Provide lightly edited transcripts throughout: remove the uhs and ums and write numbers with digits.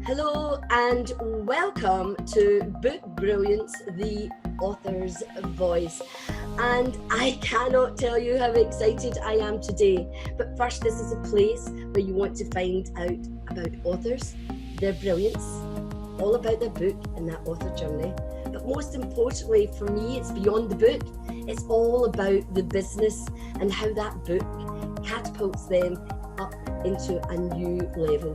Hello and welcome to Book Brilliance, the author's voice. And I cannot tell you how excited I am today. But first, this is a place where you want to find out about authors, their brilliance, all about their book and that author journey. But most importantly, for me, it's beyond the book. It's all about the business and how that book catapults them up into a new level.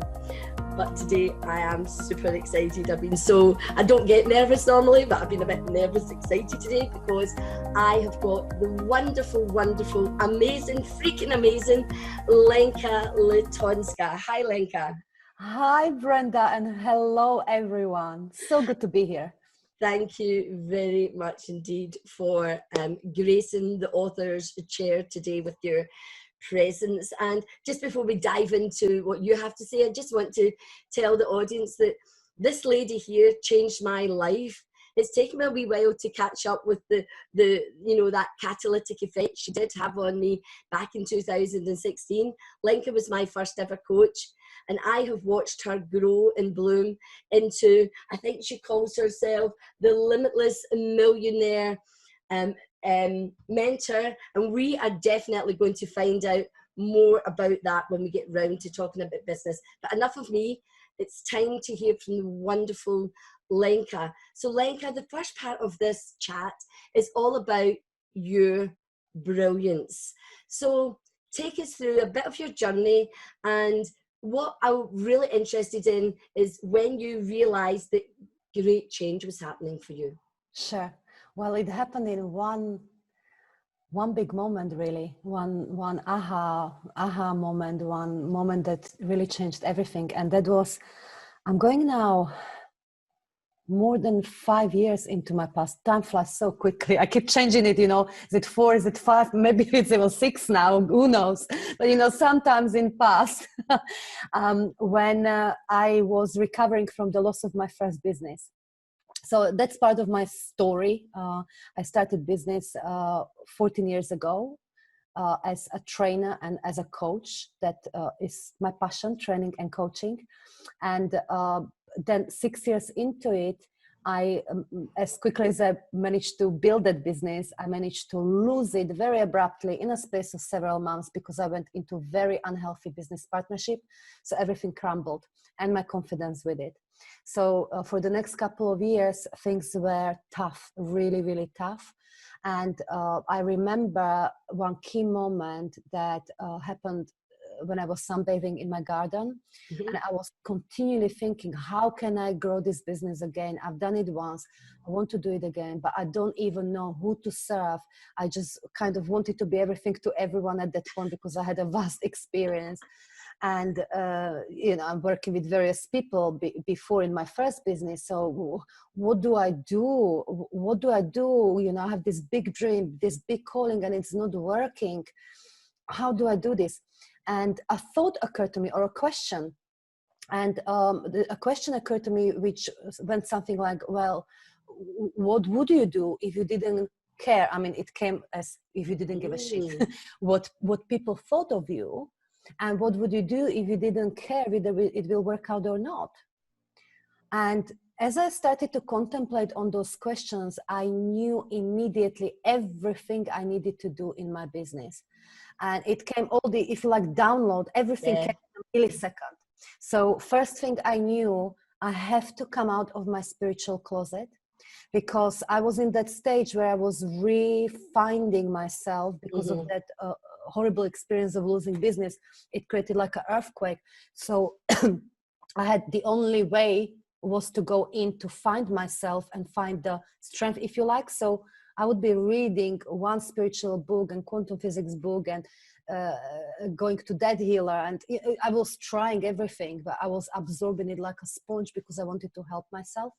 But today I am super excited. I don't get nervous normally, but I've been a bit nervous, excited today because I have got the wonderful, amazing, freaking amazing Lenka Lutonska. Hi, Lenka. Hi, Brenda, and hello, everyone. So good to be here. Thank you very much indeed for gracing the author's chair today with your presence. And just before we dive into what you have to say, I just want to tell the audience that this lady here changed my life. It's taken me a wee while to catch up with the that catalytic effect she did have on me back in 2016. Lenka was my first ever coach, and I have watched her grow and bloom into, I think she calls herself the Limitless Millionaire mentor, and we are definitely going to find out more about that when we get round to talking about business. But enough of me, it's time to hear from the wonderful Lenka. So Lenka, the first part of this chat is all about your brilliance. So take us through a bit of your journey, and what I'm really interested in is when you realized that great change was happening for you. Sure. Well, it happened in one big moment, really. One aha moment, one moment that really changed everything. And that was, I'm going now more than 5 years into my past. Time flies so quickly. I keep changing it, is it 4, is it 5? Maybe it's even 6 now, who knows? But, sometimes in past, when I was recovering from the loss of my first business. So that's part of my story. I started business 14 years ago as a trainer and as a coach. That is my passion, training and coaching. And then 6 years into it, as quickly as I managed to build that business, I managed to lose it very abruptly in a space of several months because I went into very unhealthy business partnership. So everything crumbled and my confidence with it. So for the next couple of years, things were tough, really, really tough. And I remember one key moment that happened when I was sunbathing in my garden. Mm-hmm. And I was continually thinking, how can I grow this business again? I've done it once. I want to do it again, but I don't even know who to serve. I just kind of wanted to be everything to everyone at that point because I had a vast experience. And, I'm working with various people before in my first business. So what do I do? What do I do? I have this big dream, this big calling, and it's not working. How do I do this? And a thought occurred to me, or a question. And a question occurred to me, which went something like, well, what would you do if you didn't care? I mean, it came as if you didn't give a shit what people thought of you. And what would you do if you didn't care whether it will work out or not? And as I started to contemplate on those questions, I knew immediately everything I needed to do in my business. And it came if you like download, everything came in a millisecond. So first thing I knew, I have to come out of my spiritual closet, because I was in that stage where I was refinding myself because of that horrible experience of losing business. It created like an earthquake. So I had, the only way was to go in to find myself and find the strength, if you like. So I would be reading one spiritual book and quantum physics book and going to that healer. And I was trying everything, but I was absorbing it like a sponge because I wanted to help myself.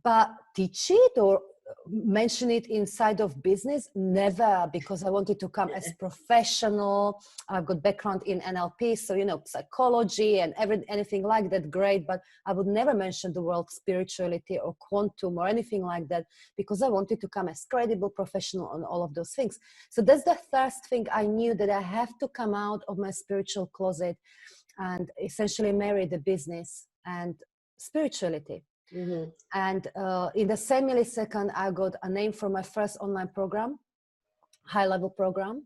But teach it or mention it inside of business, never, because I wanted to come as professional. I've got background in NLP, so psychology and anything like that, great, but I would never mention the word spirituality or quantum or anything like that, because I wanted to come as credible, professional on all of those things. So that's the first thing I knew, that I have to come out of my spiritual closet and essentially marry the business. And spirituality. Mm-hmm. And in the same millisecond, I got a name for my first online program, high level program.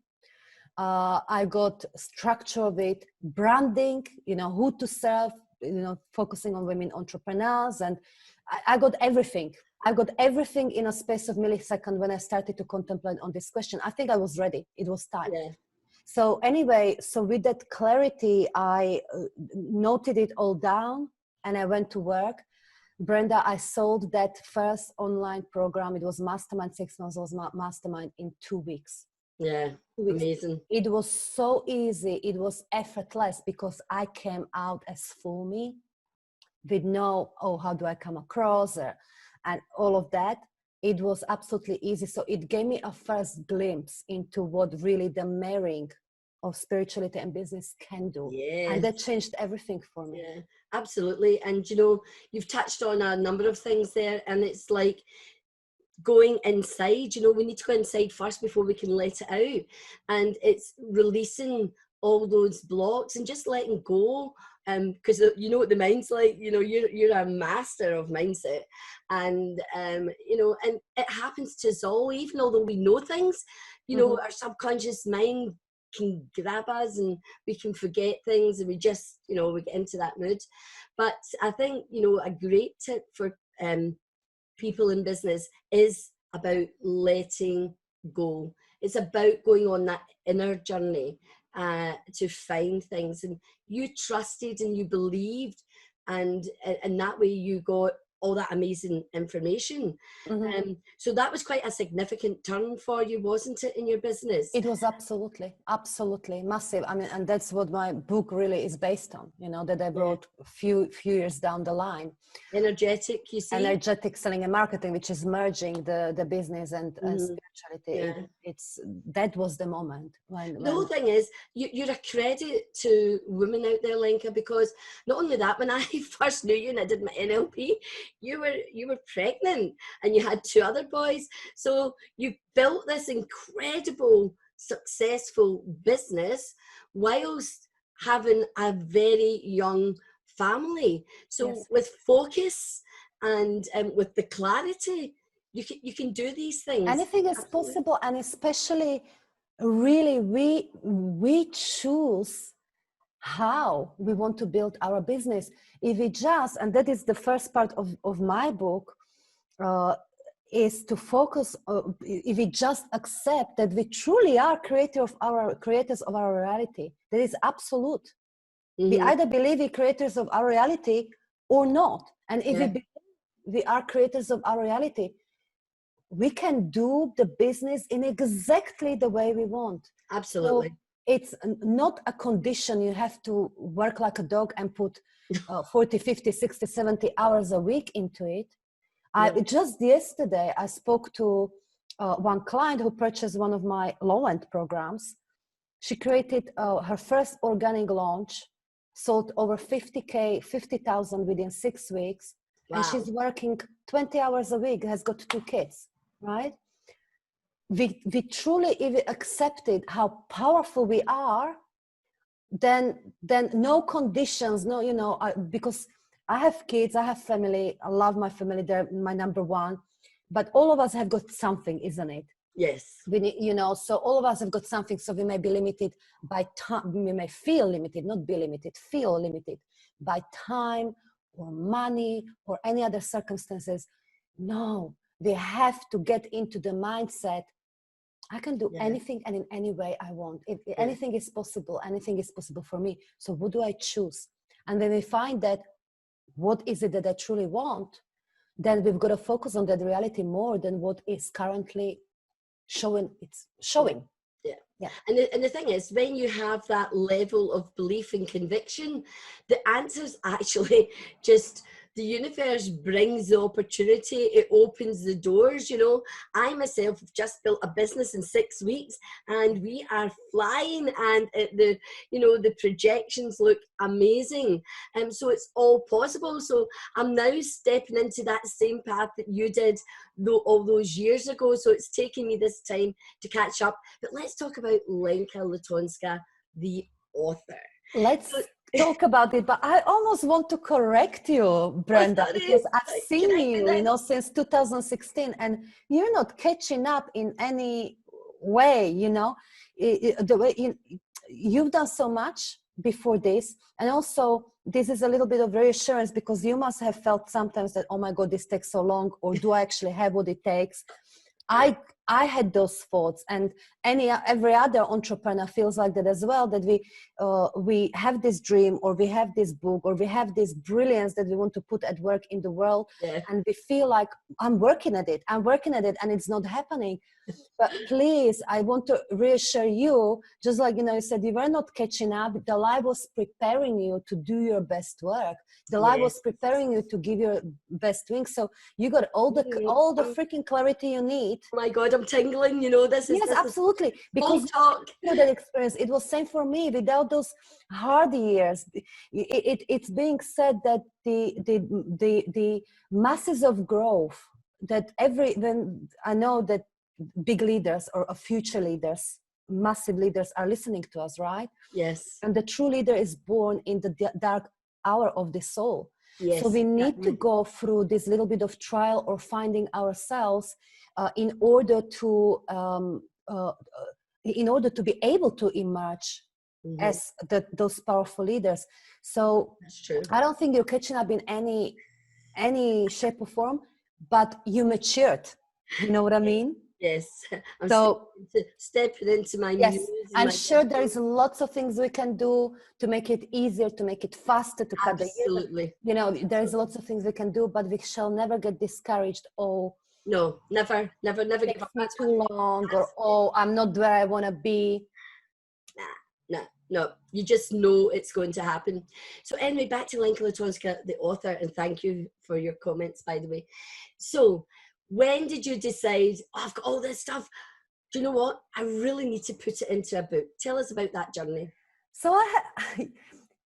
I got structure of it, branding, who to serve, focusing on women entrepreneurs. And I got everything. I got everything in a space of millisecond when I started to contemplate on this question. I think I was ready. It was time. Yeah. So anyway, so with that clarity, I noted it all down and I went to work. Brenda, I sold that first online program. It was Mastermind, 6 months was Mastermind in 2 weeks. Yeah, 2 weeks. amazing. It was so easy. It was effortless because I came out as full me with no, how do I come across and all of that. It was absolutely easy. So it gave me a first glimpse into what really the marrying of spirituality and business can do. Yes. And that changed everything for me. Yeah, absolutely. And you've touched on a number of things there, and it's like going inside. We need to go inside first before we can let it out, and it's releasing all those blocks and just letting go, because what the mind's like. You're a master of mindset, and and it happens to us all. Even although we know things, our subconscious mind can grab us and we can forget things, and we just we get into that mood. But I think a great tip for people in business is about letting go. It's about going on that inner journey to find things, and you trusted and you believed, and that way you got all that amazing information. So that was quite a significant turn for you, wasn't it, in your business? It was absolutely massive. I mean, and that's what my book really is based on, that I wrote a few years down the line. Energetic, you see? Energetic selling and marketing, which is merging the business and spirituality. That was the moment when the whole thing is you're a credit to women out there, Lenka, because not only that, when I first knew you and I did my NLP, you were pregnant and you had 2 other boys. So you built this incredible, successful business whilst having a very young family. So with focus and with the clarity, you can do these things. Anything is possible, and especially really we choose how we want to build our business. If we just, and that is the first part of my book, is to focus, if we just accept that we truly are creators of our reality, that is absolute. We either believe we're creators of our reality or not. And if we believe we are creators of our reality, we can do the business in exactly the way we want. Absolutely. So it's not a condition. You have to work like a dog and put 40, 50, 60, 70 hours a week into it. Just yesterday, I spoke to one client who purchased one of my low-end programs. She created her first organic launch, sold over 50,000 within 6 weeks. Wow. And she's working 20 hours a week, has got 2 kids, right? We truly, if we accepted how powerful we are, then no conditions, because I have kids, I have family, I love my family, they're my number one, but all of us have got something, isn't it? Yes. So all of us have got something, so we may be limited by time, we may feel limited, not be limited, feel limited by time or money or any other circumstances. No, we have to get into the mindset, I can do anything and in any way I want. Anything is possible, anything is possible for me. So what do I choose? And when we find that, what is it that I truly want, then we've got to focus on that reality more than what is currently showing. Yeah. And the thing is, when you have that level of belief and conviction, the answers actually just, the universe brings the opportunity, it opens the doors. I myself have just built a business in 6 weeks and we are flying, and the projections look amazing. So it's all possible. So I'm now stepping into that same path that you did all those years ago. So it's taking me this time to catch up. But let's talk about Lenka Lutonska, the author. talk about it, but I almost want to correct you, Brenda, because I've seen you, you know, since 2016, and you're not catching up in any way, you know. The way you've done so much before this, and also this is a little bit of reassurance, because you must have felt sometimes that, oh my God, this takes so long, or do I actually have what it takes? I had those thoughts, and every other entrepreneur feels like that as well, that we have this dream, or we have this book, or we have this brilliance that we want to put at work in the world, and we feel like I'm working at it, and it's not happening. But please, I want to reassure you, just like, you know, you said you were not catching up. The life was preparing you to do your best work. The life was preparing you to give your best wings. So you got all the freaking clarity you need. Oh my God, I'm tingling. You know, this is absolutely, because you know that experience. It was same for me. Without those hard years, it's being said that the masses of growth that when I know that big leaders or future leaders, massive leaders are listening to us, right? Yes. And the true leader is born in the dark hour of the soul. Yes, so we need to go through this little bit of trial or finding ourselves in order to be able to emerge as those powerful leaders. So that's true. I don't think you're catching up in any shape or form, but you matured. You know what I mean? Yes. So stepping into my yes, muse. I'm sure there is lots of things we can do to make it easier, to make it faster, to cut the years. Absolutely. You know, there's lots of things we can do, but we shall never get discouraged. Oh, no, never give up. That's too long, or oh, I'm not where I want to be. No. You just know it's going to happen. So anyway, back to Lenka Lutonska, the author, and thank you for your comments, by the way. So when did you decide, oh, I've got all this stuff, do you know what? I really need to put it into a book. Tell us about that journey. So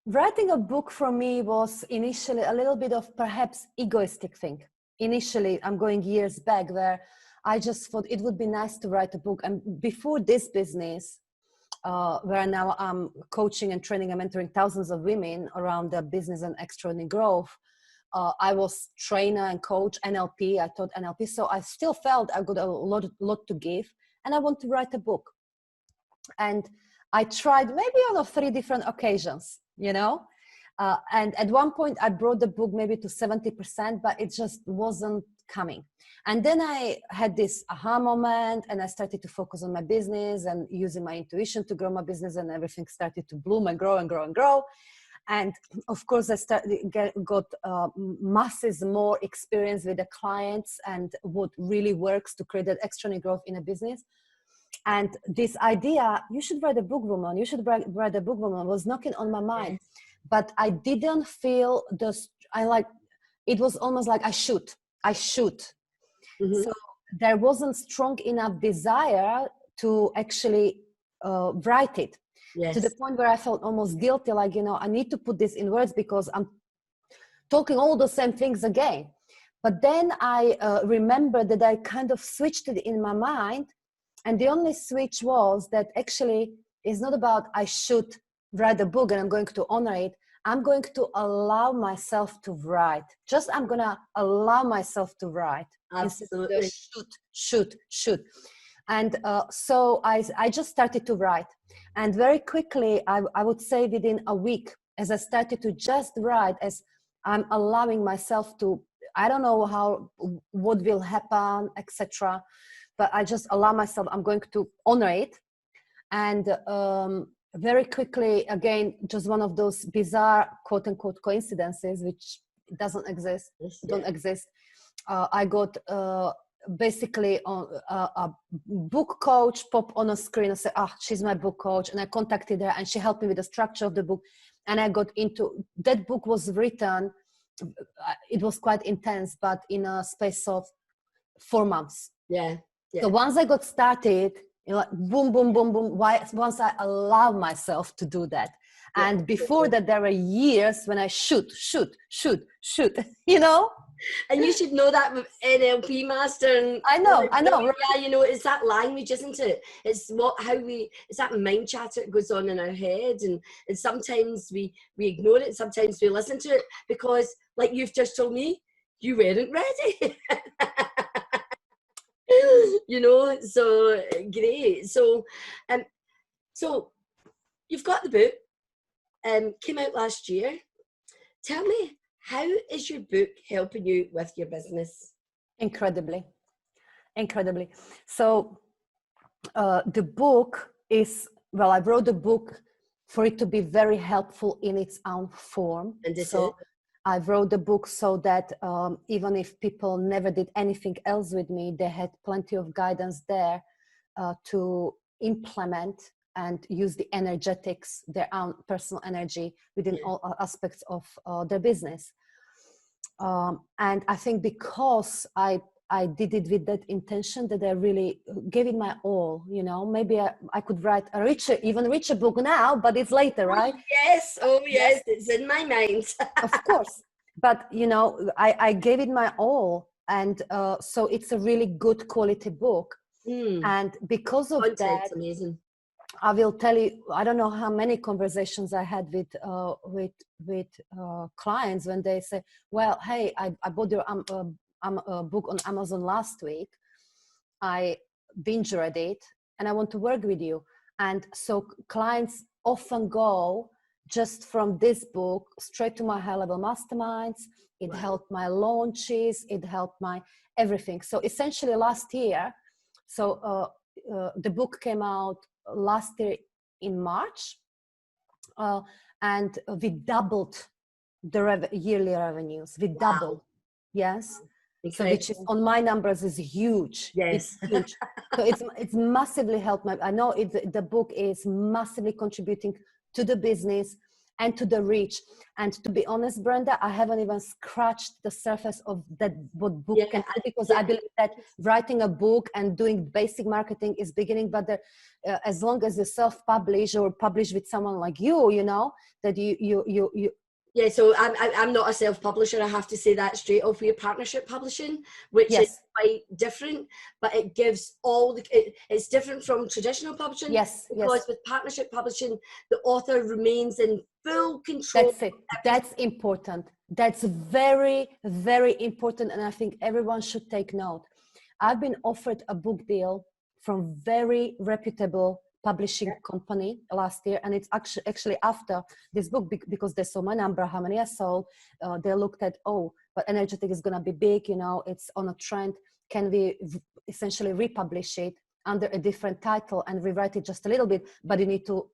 writing a book for me was initially a little bit of perhaps egoistic thing. Initially, I'm going years back, where I just thought it would be nice to write a book. And before this business, where now I'm coaching and training and mentoring thousands of women around their business and extraordinary growth, I was trainer and coach, NLP. I taught NLP. So I still felt I got a lot to give, and I want to write a book. And I tried maybe on 3 different occasions, you know, and at one point I brought the book maybe to 70%, but it just wasn't coming. And then I had this aha moment, and I started to focus on my business and using my intuition to grow my business, and everything started to bloom and grow and grow and grow. And of course, I got masses more experience with the clients and what really works to create that extraordinary growth in a business. And this idea, you should write a book, woman, you should write a book, woman, was knocking on my mind. Yes. But I didn't feel it was almost like I should. So there wasn't strong enough desire to actually write it. Yes. To the point where I felt almost guilty, like, you know, I need to put this in words because I'm talking all the same things again. But then I remember that I kind of switched it in my mind. And the only switch was that actually it's not about I should write a book and I'm going to honor it. I'm going to allow myself to write. I'm going to allow myself to write. Absolutely. Should. And so I just started to write. And very quickly, I would say within a week, as I started to just write, as I'm allowing myself to, I don't know what will happen, etc. But I just allow myself, I'm going to honor it. And very quickly, again, just one of those bizarre, quote unquote, coincidences, which doesn't exist, don't exist. I got basically a book coach pop on a screen and say, she's my book coach. And I contacted her and she helped me with the structure of the book. And I got into, that book was written, it was quite intense, but in a space of 4 months. Yeah. So once I got started, you know, like boom, boom, boom, boom. Once I allowed myself to do that, Yeah, And before that, there were years when I shoot, you know? and you should know that with NLP master. And I know, right? yeah, you know, it's that language, isn't it? It's it's that mind chatter that goes on in our head, and sometimes we ignore it, sometimes we listen to it because, like you've just told me, you weren't ready. You know, so great. So, so you've got the book, came out last year. Tell me, how is your book helping you with your business? Incredibly. So the book is, well, I wrote the book for it to be very helpful in its own form. And this So I wrote the book so that even if people never did anything else with me, they had plenty of guidance there to implement and use the energetics, their own personal energy within all aspects of their business. And I think because I did it with that intention, that I really gave it my all, you know. Maybe I could write a even richer book now, but it's later, right? Yes, yes, it's in my mind. Of course. But, you know, I gave it my all. And so it's a really good quality book. And because of that, amazing. I will tell you, I don't know how many conversations I had with clients when they say, well, hey, I bought your book on Amazon last week. I binge read it and I want to work with you. And so clients often go just from this book straight to my high level masterminds. It helped my launches. It helped my everything. So essentially last year, the book came out last year in March, and we doubled the yearly revenues. We doubled. Yes. Incredible. So which is on my numbers is huge. Yes. It's huge. So it's massively helped I know the book is massively contributing to the business and to the reach. And to be honest, Brenda, I haven't even scratched the surface of what book can do, because I believe that writing a book and doing basic marketing is beginning, but as long as you self-publish or publish with someone like you know, that you yeah, so I'm not a self-publisher. I have to say that straight off. We're partnership publishing, which is quite different, but it gives it's different from traditional publishing. Because with partnership publishing, the author remains in full control. That's it. That's important. That's very, very important. And I think everyone should take note. I've been offered a book deal from very reputable publishing company last year, and it's actually after this book, because they saw my number, how many I sold, they looked at, but energetic is going to be big, you know, it's on a trend, can we essentially republish it under a different title and rewrite it just a little bit, but you need to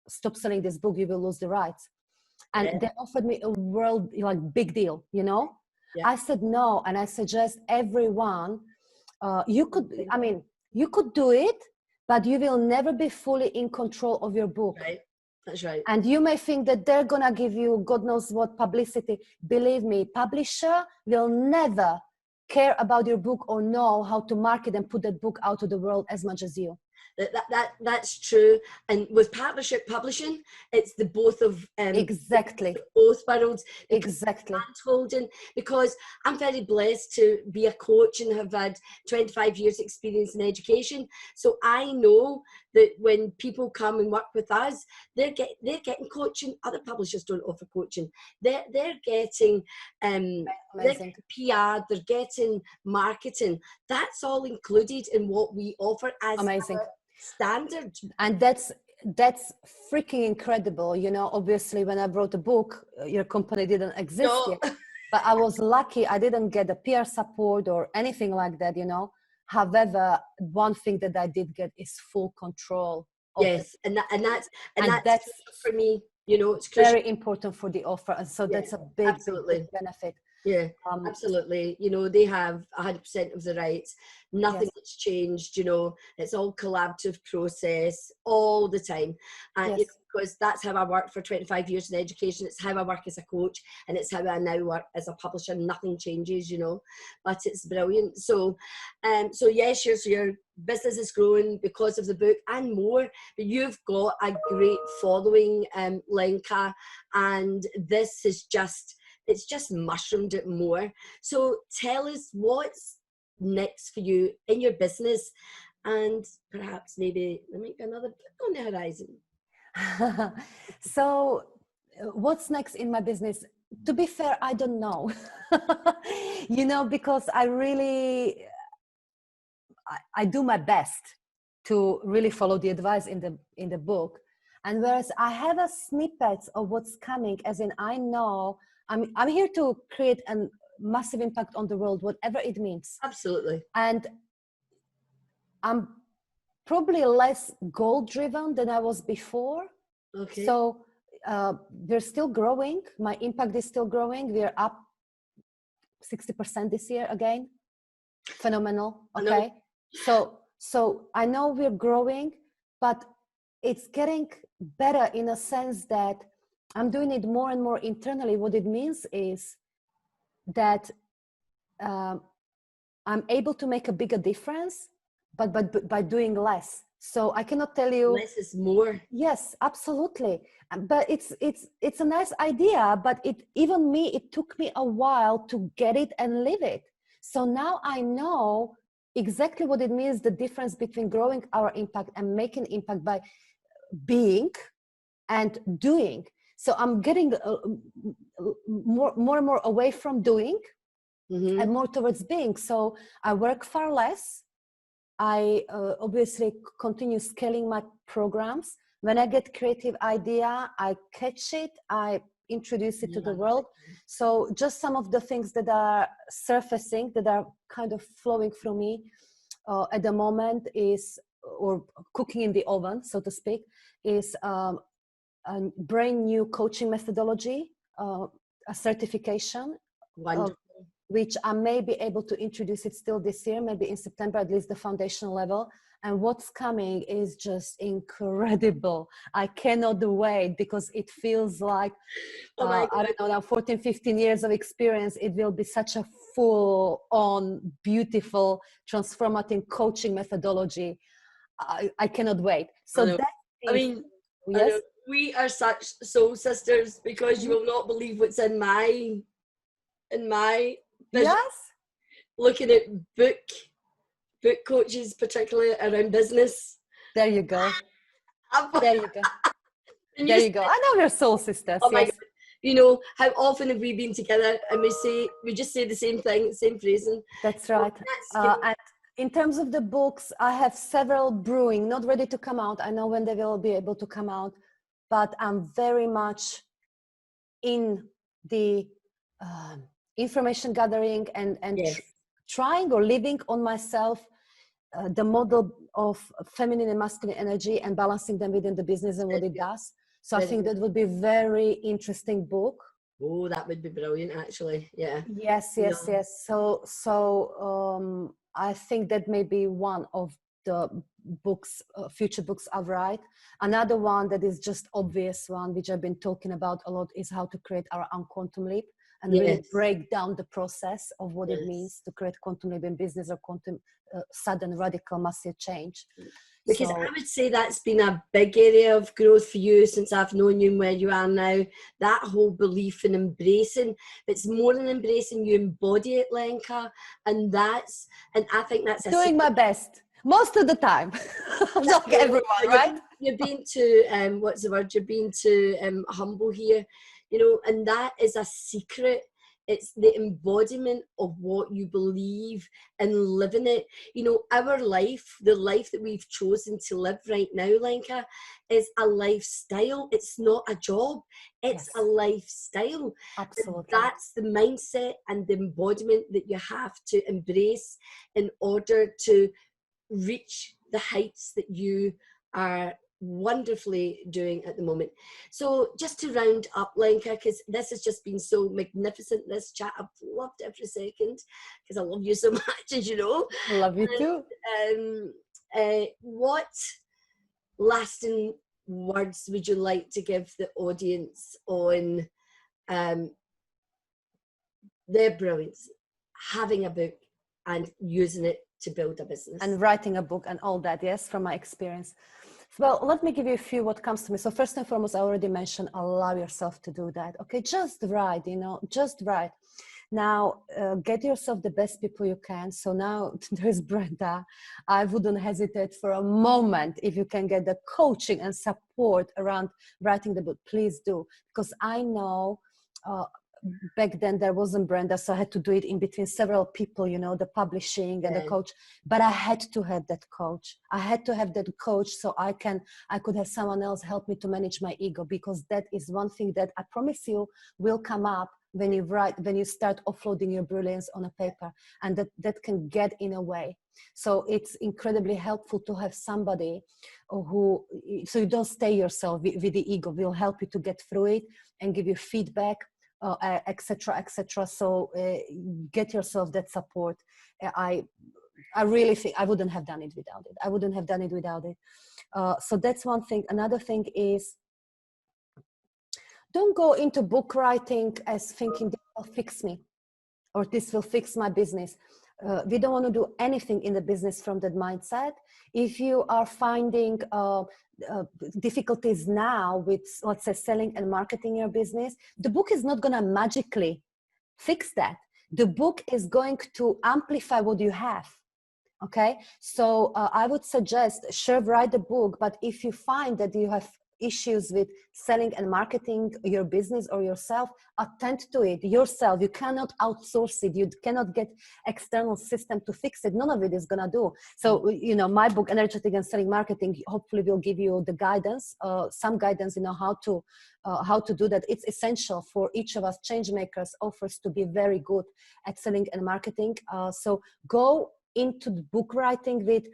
stop selling this book, you will lose the rights. And they offered me a world, like, big deal, you know. I said no, and I suggest everyone, you could do it, but you will never be fully in control of your book. Right. That's right. And you may think that they're going to give you God knows what publicity. Believe me, publisher will never care about your book or know how to market and put that book out to the world as much as you. That's true. And with partnership publishing, it's the both of exactly both worlds. Exactly. Holding, because I'm very blessed to be a coach and have had 25 years experience in education. So I know that when people come and work with us, they're getting coaching. Other publishers don't offer coaching. They're getting PR, they're getting marketing. That's all included in what we offer as amazing standard. And that's freaking incredible. You know, obviously when I wrote the book, your company didn't exist yet, but I was lucky I didn't get a PR support or anything like that, you know. However, one thing that I did get is full control of and that's for me, you know, it's very important for the offer. And so that's a big benefit. Yeah, absolutely. You know, they have 100% of the rights. Nothing Yes. that's changed, you know, it's all collaborative process all the time. And you Yes. know, because that's how I worked for 25 years in education. It's how I work as a coach, and it's how I now work as a publisher. Nothing changes, you know, but it's brilliant. So, so yes, your business is growing because of the book and more, but you've got a great following, Lenka, and this is just, it's just mushroomed it more. So tell us what's next for you in your business, and perhaps maybe there might be another book on the horizon. So what's next in my business? To be fair, I don't know. You know, because I do my best to really follow the advice in the book. And whereas I have a snippet of what's coming, as in I know I'm here to create a massive impact on the world, whatever it means. Absolutely. And I'm probably less goal driven than I was before. Okay. So we're still growing. My impact is still growing. We're up 60% this year again. Phenomenal. Okay. So I know we're growing, but it's getting better in a sense that I'm doing it more and more internally. What it means is that I'm able to make a bigger difference, but by doing less. So I cannot tell you less is more. Yes, absolutely. But it's a nice idea, but it took me a while to get it and live it. So now I know exactly what it means, the difference between growing our impact and making impact by being and doing. So I'm getting more and more away from doing and more towards being. So I work far less. I obviously continue scaling my programs. When I get creative idea, I catch it, I introduce it to the world. So just some of the things that are surfacing, that are kind of flowing through me at the moment is, or cooking in the oven, so to speak, is a brand new coaching methodology, a certification. Wonderful. Which I may be able to introduce it still this year, maybe in September, at least the foundational level. And what's coming is just incredible. I cannot wait, because it feels like, I don't know, now 14, 15 years of experience, it will be such a full-on, beautiful, transformative coaching methodology. I cannot wait. So that is, I mean, yes? We are such soul sisters, because you will not believe what's in my vision. Yes. Looking at book coaches, particularly around business. There you go. There you go. There you go. I know we're soul sisters. Oh my yes. God. You know, how often have we been together and we just say the same thing, same phrasing. That's right. And in terms of the books, I have several brewing, not ready to come out. I know when they will be able to come out, but I'm very much in the information gathering and yes. trying or living on myself the model of feminine and masculine energy and balancing them within the business and what it does. So I think that would be a very interesting book. Oh, that would be brilliant, actually. Yeah. Yes. So I think that may be one of the books, future books I'll write. Another one that is just obvious one, which I've been talking about a lot, is how to create our own quantum leap and really break down the process of what it means to create quantum leap in business, or quantum sudden, radical, massive change. Because I would say that's been a big area of growth for you since I've known you and where you are now. That whole belief in embracing, it's more than embracing, you embody it, Lenka. And I think that's doing my best most of the time. Like everyone, right? You're being too, what's the word? You're being too humble here, you know, and that is a secret. It's the embodiment of what you believe and living it. You know, our life, the life that we've chosen to live right now, Lenka, is a lifestyle. It's not a job. It's a lifestyle. Absolutely. And that's the mindset and the embodiment that you have to embrace in order to reach the heights that you are wonderfully doing at the moment. So just to round up, Lenka, because this has just been so magnificent, this chat, I've loved every second, because I love you so much, as you know. Love you too. What lasting words would you like to give the audience on their brilliance, having a book and using it to build a business? And writing a book and all that, yes, from my experience. Well, let me give you a few what comes to me. So first and foremost, I already mentioned, allow yourself to do that. Okay, just write, just write. Now, get yourself the best people you can. So now there's Brenda. I wouldn't hesitate for a moment if you can get the coaching and support around writing the book, please do. Because I know back then there wasn't Brenda, so I had to do it in between several people, the publishing and the coach. But I had to have that coach. I had to have that coach so I could have someone else help me to manage my ego, because that is one thing that I promise you will come up when you start offloading your brilliance on a paper, and that can get in a way. So it's incredibly helpful to have somebody so you don't stay yourself with the ego, will help you to get through it and give you feedback, etc. So get yourself that support. I really think I wouldn't have done it without it. So that's one thing. Another thing is, don't go into book writing as thinking this will fix me or this will fix my business. We don't want to do anything in the business from that mindset. If you are finding difficulties now with, let's say, selling and marketing your business, the book is not going to magically fix that. The book is going to amplify what you have. Okay, so I would suggest, sure, write the book, but if you find that you have issues with selling and marketing your business or yourself, attend to it yourself. You cannot outsource it. You cannot get external system to fix it. None of it is going to do. So, my book, Energetic and Selling Marketing, hopefully will give you the guidance, some guidance, how to do that. It's essential for each of us change makers, offers, to be very good at selling and marketing. So go into the book writing with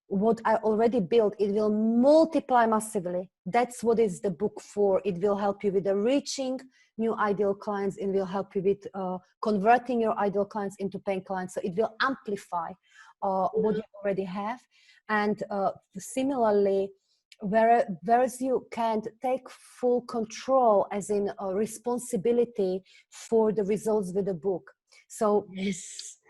what I already built. It will multiply massively. That's what is the book for. It will help you with the reaching new ideal clients. It will help you with converting your ideal clients into paying clients. So it will amplify what you already have. And similarly, whereas you can't take full control, as in responsibility for the results with the book. So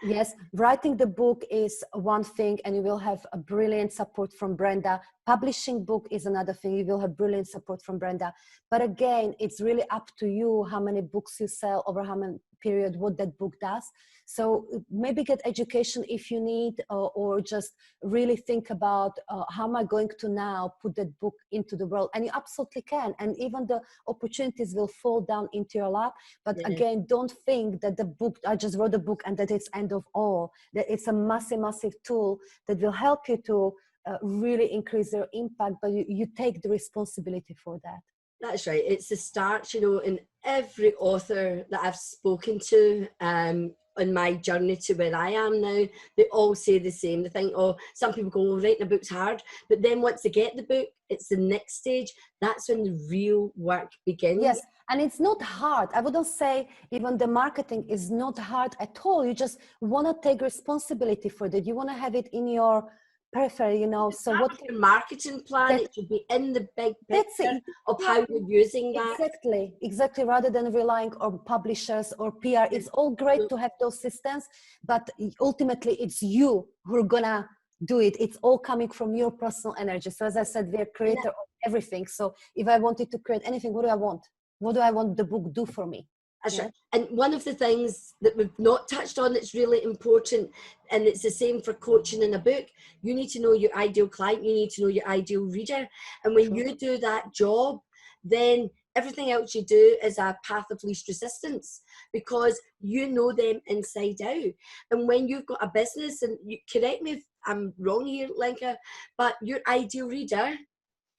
yes, writing the book is one thing, and you will have a brilliant support from Brenda. Publishing book is another thing. You will have brilliant support from Brenda. But again, it's really up to you how many books you sell over how many period, what that book does. So maybe get education if you need, or just really think about how am I going to now put that book into the world. And you absolutely can. And even the opportunities will fall down into your lap. But again, don't think that the book, I just wrote a book and that it's end of all. That it's a massive, massive tool that will help you to really increase your impact, but you take the responsibility for that. That's right. It's the start, in every author that I've spoken to on my journey to where I am now, they all say the same. They think, some people go, writing a book's hard. But then once they get the book, it's the next stage. That's when the real work begins. Yes. And it's not hard. I wouldn't say even the marketing is not hard at all. You just want to take responsibility for that. You want to have it in your periphery, so what your marketing plan, it should be in the big picture of how you're using that. Exactly, rather than relying on publishers or PR. It's all great to have those systems, but ultimately it's you who are gonna do it. It's all coming from your personal energy. So as I said, we're creator of everything. So if I wanted to create anything, what do I want? What do I want the book do for me? That's right. And one of the things that we've not touched on that's really important, and it's the same for coaching in a book, you need to know your ideal client, you need to know your ideal reader. And when you do that job, then everything else you do is a path of least resistance, because you know them inside out. And when you've got a business, and you correct me if I'm wrong here, Lenka, but your ideal reader,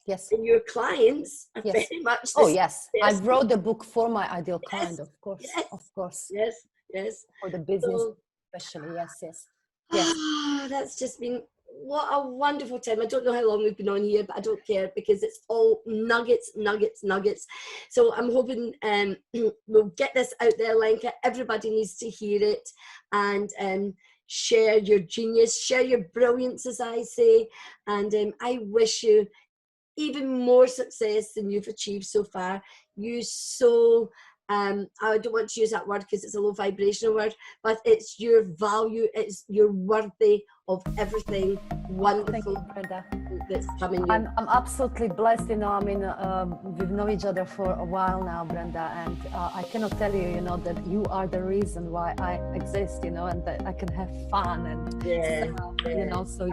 and your clients are very much I wrote the book for my ideal client, of course. Yes. For the business, especially. Yes. That's just been what a wonderful time. I don't know how long we've been on here, but I don't care because it's all nuggets, nuggets, nuggets. So I'm hoping we'll get this out there, Lenka. Everybody needs to hear it, and share your genius, share your brilliance, as I say. And I wish you even more success than you've achieved so far. You so I don't want to use that word because it's a low vibrational word, but it's your value, you're worthy of everything wonderful. Thank you, Brenda. That's coming. I'm absolutely blessed, you know. I mean, we've known each other for a while now, Brenda, and I cannot tell you, you know, that you are the reason why I exist, you know, and that I can have fun and you know, so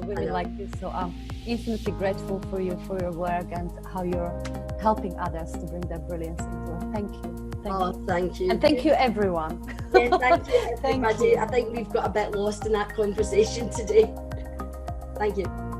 women like this. So I'm infinitely grateful for you, for your work, and how you're helping others to bring their brilliance into it. Thank you. Thank you. And thank you, everyone. Yeah, thank you, everybody. Thank you. I think we've got a bit lost in that conversation today. Thank you.